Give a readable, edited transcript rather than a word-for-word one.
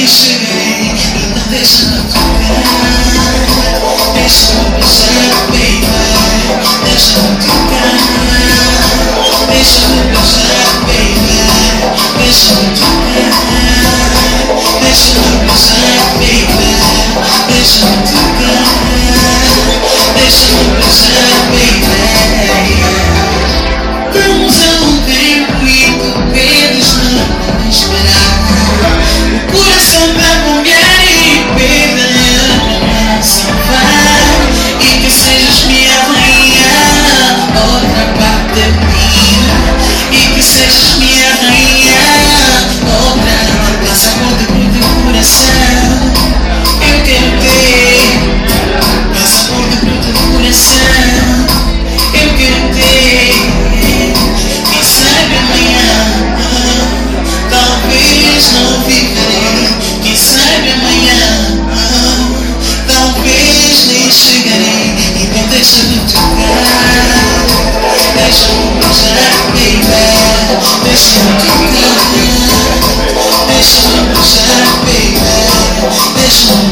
cheguei, então deixa-me tocar. Deixa-me beijar, baby. Deixa-me tocar. Deixa-me beijar, baby. Deixa-me tocar. Deixa-me beijar, baby. Deixa-me tocar. Deixa-me beijar, baby. Vamos a um tempo e tu pedes-me para esperar. O coração da mulher e pede a salvar. E que sejas minha rainha, outra parte de mim. E que sejas minha rainha, outra passaporte pro teu coração. Eu quero ter passaporte pro teu coração. Eu quero ter. Quem sabe amanhã, talvez não viverei. Quem sabe amanhã, talvez nem chegarei. Então deixa-me tocar. Deixa-me beijar, baby. Deixa-me tocar. Deixa-me beijar, baby. Deixa-me